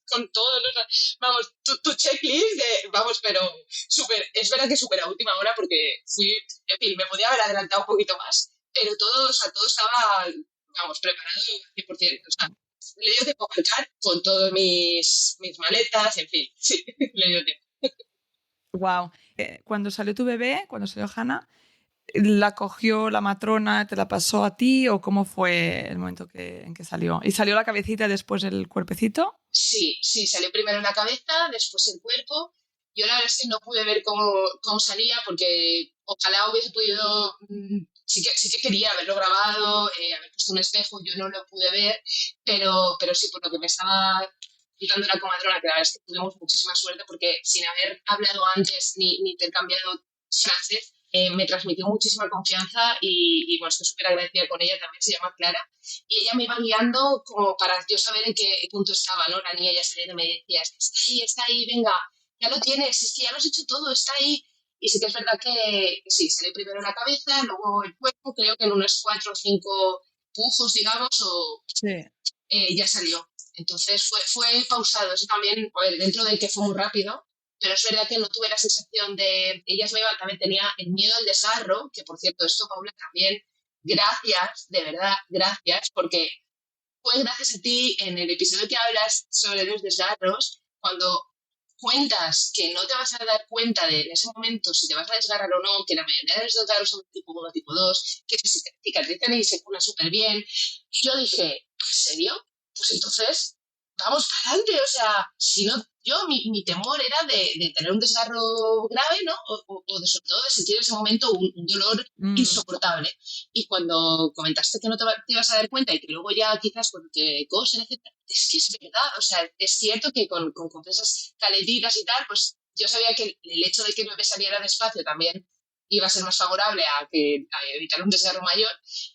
con todo, ¿no? Vamos, tu checklist, vamos, pero súper, es verdad que súper a última hora porque fui, en fin, me podía haber adelantado un poquito más, pero todo, o sea, todo estaba, vamos, preparado al 100%. O sea, le dio tiempo a aparcar con todas mis maletas, en fin, sí, le dio tiempo. Wow. Cuando salió tu bebé, cuando salió Hannah, ¿la cogió la matrona, te la pasó a ti o cómo fue el momento en que salió? ¿Y salió la cabecita y después el cuerpecito? Sí, salió primero la cabeza, después el cuerpo. Yo la verdad es que no pude ver cómo salía porque ojalá hubiese podido, sí que quería haberlo grabado, haber puesto un espejo, yo no lo pude ver, pero sí, por lo que me estaba explicando la comadrona, que la verdad es que tuvimos muchísima suerte porque sin haber hablado antes ni intercambiado frases, me transmitió muchísima confianza y bueno, estoy súper agradecida con ella, también se llama Clara y ella me iba guiando como para yo saber en qué punto estaba, ¿no? La niña ya saliendo me decía, está ahí, venga, ya lo tienes, es que ya lo has hecho todo, está ahí. Y sí que es verdad que sí, salió primero la cabeza, luego el cuerpo, creo que en unos 4 o 5 pujos, digamos, o Sí. ya salió. Entonces fue pausado, eso también, a ver, dentro de que fue muy rápido, pero es verdad que no tuve la sensación de, ellas me iban, también tenía el miedo al desgarro, que por cierto, esto, Paula, también, gracias, de verdad, gracias, porque fue gracias a ti en el episodio que hablas sobre los desgarros, cuando cuentas que no te vas a dar cuenta de en ese momento si te vas a desgarrar o no, que la mayoría de los desgarros son tipo 1, tipo 2, que se cicatrizan y se curan súper bien. Yo dije, ¿en serio? Pues entonces, vamos para adelante. O sea, si no, mi temor era de tener un desgarro grave, ¿no? O de, sobre todo de sentir en ese momento un dolor Mm. insoportable. Y cuando comentaste que no te ibas a dar cuenta y que luego ya quizás cuando te cosen, etcétera, es que es verdad, o sea, es cierto que con compresas calentitas y tal, pues yo sabía que el hecho de que el bebé saliera despacio también iba a ser más favorable a evitar un desgarro mayor.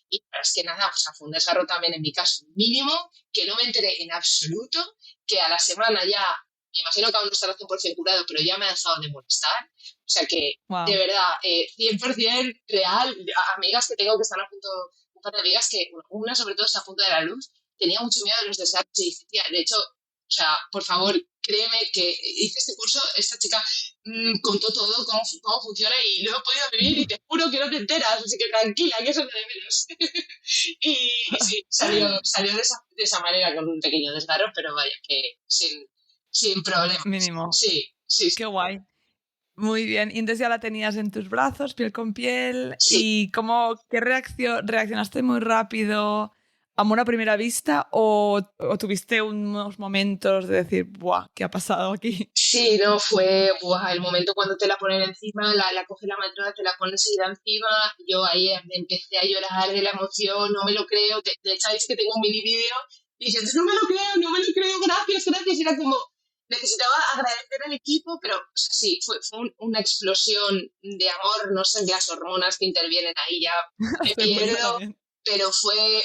Y la verdad es que nada, o sea, fue un desgarro también en mi caso mínimo, que no me enteré en absoluto, que a la semana ya, me imagino que aún no estará 100% curado, pero ya me ha dejado de molestar. O sea que, de Wow. verdad, 100% real, amigas que tengo que están a punto, un par de amigas que, bueno, una sobre todo está a punto de la luz, tenía mucho miedo de los desgarros y dije, tía, de hecho, o sea, por favor, créeme que hice este curso, esta chica contó todo, cómo funciona y lo he podido vivir y te juro que no te enteras, así que tranquila, que eso es lo de menos. y sí, salió de esa manera con un pequeño desgarro, pero vaya, que sin problemas. Mínimo. Sí. Qué guay. Muy bien. Y entonces ya la tenías en tus brazos, piel con piel. Sí. ¿Y qué reaccionaste muy rápido? ¿Amor a primera vista o tuviste unos momentos de decir, ¡buah! ¿Qué ha pasado aquí? Sí, no, fue el momento cuando te la ponen encima, la coge la matrona, te la pone enseguida encima. Yo ahí empecé a llorar de la emoción, no me lo creo. De hecho, sabéis que tengo un mini vídeo diciendo, no me lo creo, gracias. Y era como, necesitaba agradecer al equipo, pero o sea, sí, fue una explosión de amor, no sé, las hormonas que intervienen ahí ya me pierdo, pero fue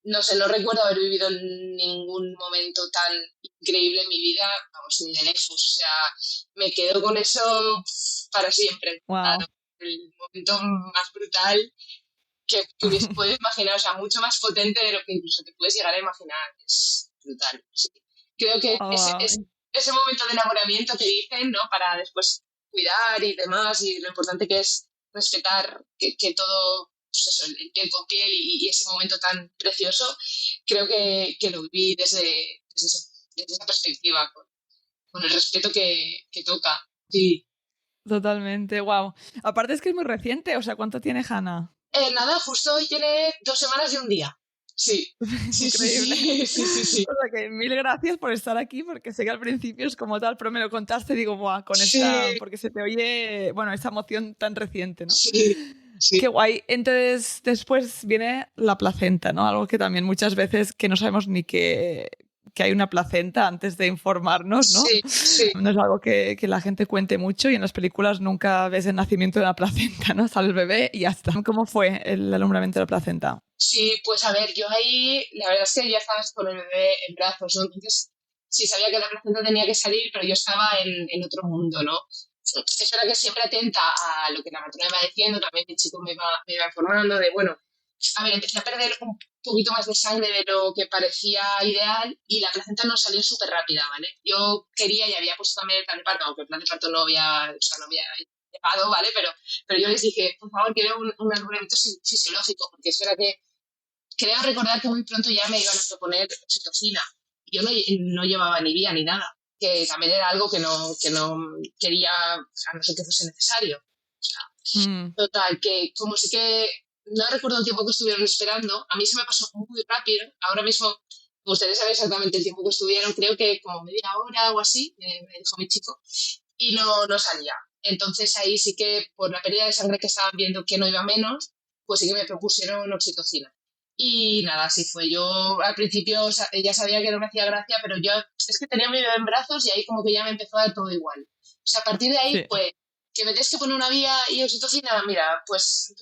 no sé, no recuerdo haber vivido ningún momento tan increíble en mi vida, vamos, ni de lejos, o sea, me quedo con eso para siempre. Wow. Claro, el momento más brutal que hubiese podido imaginar, o sea, mucho más potente de lo que incluso te puedes llegar a imaginar, es brutal, sí. Creo que ese momento de enamoramiento que dicen, ¿no? Para después cuidar y demás, y lo importante que es respetar que todo, pues eso, el piel con piel y ese momento tan precioso, creo que lo viví desde esa perspectiva, con el respeto que toca. Sí. Totalmente, wow. Aparte es que es muy reciente, o sea, ¿cuánto tiene Hannah? Nada, justo hoy tiene 2 semanas y un día. Sí. Increíble. Sí. O sea que mil gracias por estar aquí, porque sé que al principio es como tal, pero me lo contaste y digo, buah, con esta, porque se te oye, bueno, esa emoción tan reciente, ¿no? Sí. Qué guay. Entonces, después viene la placenta, ¿no? Algo que también muchas veces que no sabemos ni que hay una placenta antes de informarnos, ¿no? Sí. No es algo que la gente cuente mucho y en las películas nunca ves el nacimiento de una placenta, ¿no? Sale el bebé y ya está. ¿Cómo fue el alumbramiento de la placenta? Sí, pues a ver, yo ahí, la verdad es que ya estabas con el bebé en brazos, ¿no? Entonces, sí sabía que la placenta tenía que salir, pero yo estaba en otro mundo, ¿no? Es verdad que siempre atenta a lo que la matrona me iba diciendo, también el chico me iba informando de, bueno, a ver, empecé a perder un poquito más de sangre de lo que parecía ideal y la placenta no salió súper rápida, ¿vale? Yo quería y había puesto también el plan de parto, aunque el plan de parto no había llegado, ¿vale? Pero yo les dije, por favor, quiero un alumbramiento fisiológico, porque es verdad que creo recordar que muy pronto ya me iban a proponer oxitocina. Yo no llevaba ni vía ni nada, que también era algo que no quería, a no ser que fuese necesario. O sea, total, que como sí que no recuerdo el tiempo que estuvieron esperando, a mí se me pasó muy rápido. Ahora mismo, me gustaría saber exactamente el tiempo que estuvieron, creo que como media hora o así, me dijo mi chico, y no salía. Entonces ahí sí que por la pérdida de sangre que estaban viendo que no iba menos, pues sí que me propusieron oxitocina. Y nada, así fue. Yo al principio ya sabía que no me hacía gracia, pero yo es que tenía mi bebé en brazos y ahí como que ya me empezó a dar todo igual. O sea, a partir de ahí, pues, que me tienes que poner una vía y oxitocina, mira, pues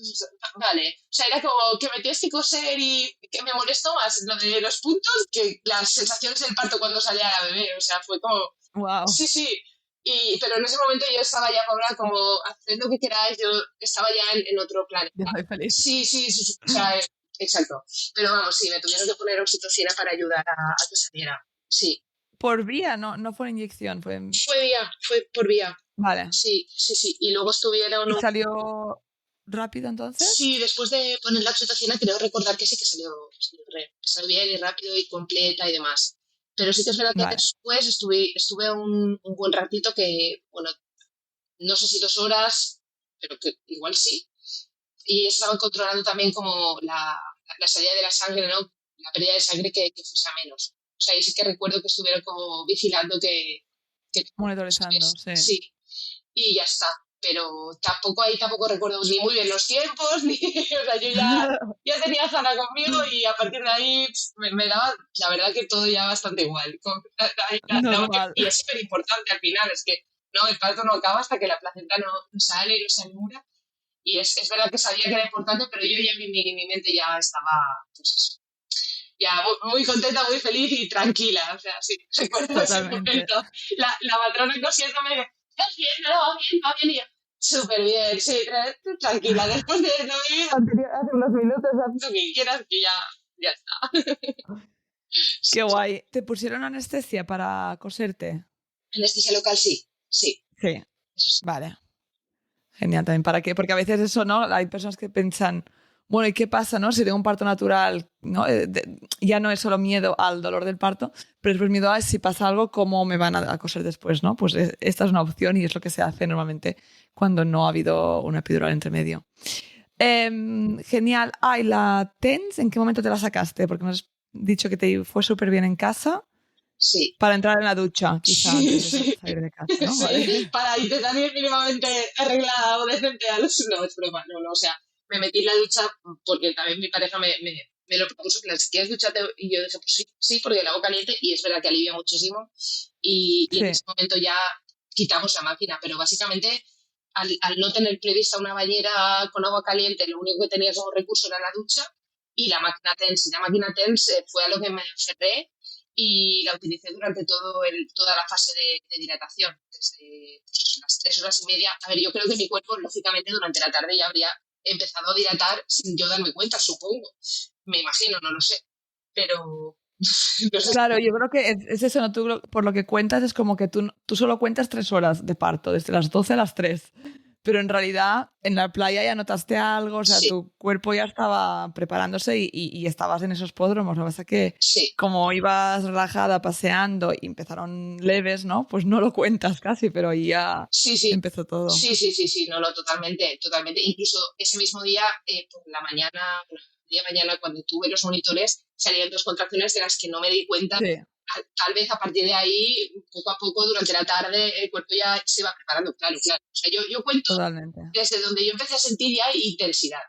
vale. O sea, era como que me tienes que coser y que me molestó más lo de los puntos que las sensaciones del parto cuando salía la bebé. O sea, fue como... Wow. Sí. Pero en ese momento yo estaba ya, Paula, como haced lo que queráis, yo estaba ya en otro planeta. Ya estoy feliz. Sí. O sea, exacto. Pero vamos, sí, me tuvieron que poner oxitocina para ayudar a que saliera. Sí. ¿Por vía? No fue inyección, fue por vía. Vale. Sí. Y luego estuvieron... ¿Y salió rápido entonces? Sí, después de poner la oxitocina creo recordar que sí que salió bien y rápido y completa y demás. Pero sí que es verdad que después estuve un buen ratito que, bueno, no sé si 2 horas, pero que igual sí. Y estaban controlando también como la salida de la sangre, ¿no? La pérdida de sangre que fuese a menos. O sea, ahí sí que recuerdo que estuvieron como vigilando que monitorizando, sí. Y ya está. Pero tampoco recuerdo ni muy bien los tiempos, ni... O sea, yo ya tenía a Hannah conmigo y a partir de ahí me daba, la verdad, que todo ya bastante igual. Y es súper importante al final, es que no, el parto no acaba hasta que la placenta no sale, no se alumbre. Y es verdad que sabía que era importante, pero yo ya en mi mente ya estaba, pues eso, ya muy contenta, muy feliz y tranquila. O sea, sí, recuerdo ese momento. La matrona cosiéndome, ¿estás bien? ¿No? ¿Va bien? Y yo, súper bien, sí, tranquila. Después de no vivir hace unos minutos, haz lo que quieras, que ya ya está. Qué guay. ¿Te pusieron anestesia para coserte? Anestesia local, sí. Sí. Eso sí. Vale. Genial también. ¿Para qué? Porque a veces eso, ¿no? Hay personas que piensan, bueno, ¿y qué pasa, no? Si tengo un parto natural, ¿no? Ya no es solo miedo al dolor del parto, pero es pues miedo a si pasa algo, ¿cómo me van a coser después, no? Pues esta es una opción y es lo que se hace normalmente cuando no ha habido una epidural entre medio. Genial. ¿Y la TENS en qué momento te la sacaste? Porque nos has dicho que te fue súper bien en casa. Sí. Para entrar en la ducha, quizá, antes de salir de casa, ¿no? Sí, Vale. para intentar ir mínimamente arreglada o decente a los... No, es broma, no, o sea, me metí en la ducha porque también mi pareja me lo propuso, que si quieres ducharte, y yo dije, pues sí, porque el agua caliente, y es verdad que alivia muchísimo, y en ese momento ya quitamos la máquina, pero básicamente al no tener prevista una bañera con agua caliente, lo único que tenía como recurso era la ducha y la máquina TENS. Y la máquina TENS fue a lo que me aferré y la utilicé durante toda la fase de dilatación, desde pues, las 3 horas y media. A ver, yo creo que mi cuerpo, lógicamente, durante la tarde ya habría empezado a dilatar sin yo darme cuenta, supongo. Me imagino, no lo sé. Pero... no sé. Claro, yo creo que es eso, ¿no? Tú, por lo que cuentas, es como que tú solo cuentas 3 horas de parto, desde las 12 a las 3. Pero en realidad en la playa ya notaste algo, o sea, Sí. tu cuerpo ya estaba preparándose y estabas en esos pódromos. Lo que pasa es que Sí. como ibas relajada paseando y empezaron leves, ¿no? Pues no lo cuentas casi, pero ahí ya Sí. empezó todo. Sí, no, totalmente. Incluso ese mismo día, por la mañana, cuando tuve los monitores, salían 2 contracciones de las que no me di cuenta. Sí. Tal vez a partir de ahí, poco a poco, durante la tarde, el cuerpo ya se va preparando, claro. O sea, yo cuento Totalmente. desde donde yo empecé a sentir ya intensidad,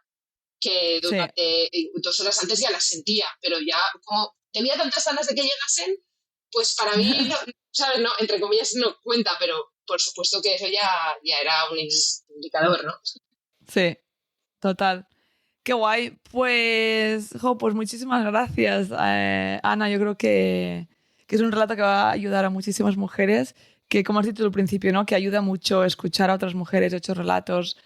que durante 2 horas antes ya las sentía, pero ya como tenía tantas ganas de que llegasen, pues para mí, no, ¿sabes? No, entre comillas no cuenta, pero por supuesto que eso ya era un indicador, ¿no? Sí, total. Qué guay. Pues, pues muchísimas gracias, Ana. Yo creo que es un relato que va a ayudar a muchísimas mujeres, que como has dicho al principio, ¿no? Que ayuda mucho escuchar a otras mujeres, hechos relatos,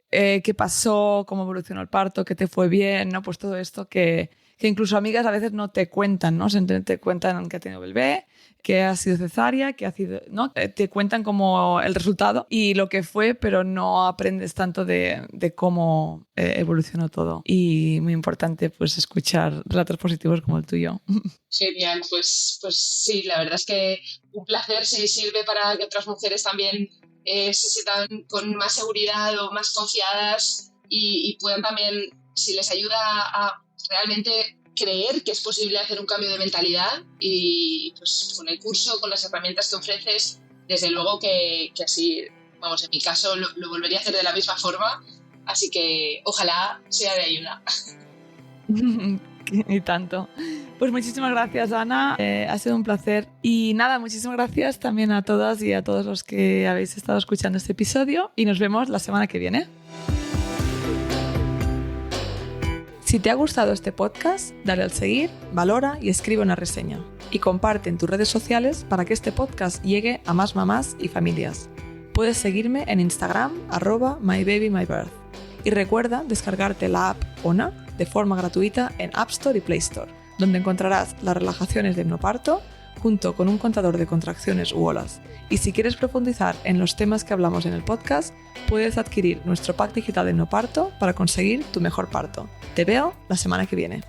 qué pasó, cómo evolucionó el parto, qué te fue bien, ¿no? Pues todo esto que incluso amigas a veces no te cuentan, ¿no? Te cuentan que ha tenido bebé, que ha sido cesárea, que ha sido, ¿no? Te cuentan como el resultado y lo que fue, pero no aprendes tanto de cómo evolucionó todo. Y muy importante, pues, escuchar relatos positivos como el tuyo. Genial, pues sí, la verdad es que un placer si sirve para que otras mujeres también se sientan con más seguridad o más confiadas y puedan también, si les ayuda a realmente creer que es posible hacer un cambio de mentalidad y pues con el curso, con las herramientas que ofreces, desde luego que así, vamos, en mi caso lo volvería a hacer de la misma forma, así que ojalá sea de ayuda. Y tanto. Pues muchísimas gracias, Ana. Ha sido un placer. Y nada, muchísimas gracias también a todas y a todos los que habéis estado escuchando este episodio y nos vemos la semana que viene. Si te ha gustado este podcast, dale al seguir, valora y escribe una reseña. Y comparte en tus redes sociales para que este podcast llegue a más mamás y familias. Puedes seguirme en Instagram, @mybabymybirth. Y recuerda descargarte la app ONA de forma gratuita en App Store y Play Store, donde encontrarás las relajaciones de hipnoparto junto con un contador de contracciones u olas. Y si quieres profundizar en los temas que hablamos en el podcast, puedes adquirir nuestro pack digital de hipnoparto para conseguir tu mejor parto. Te veo la semana que viene.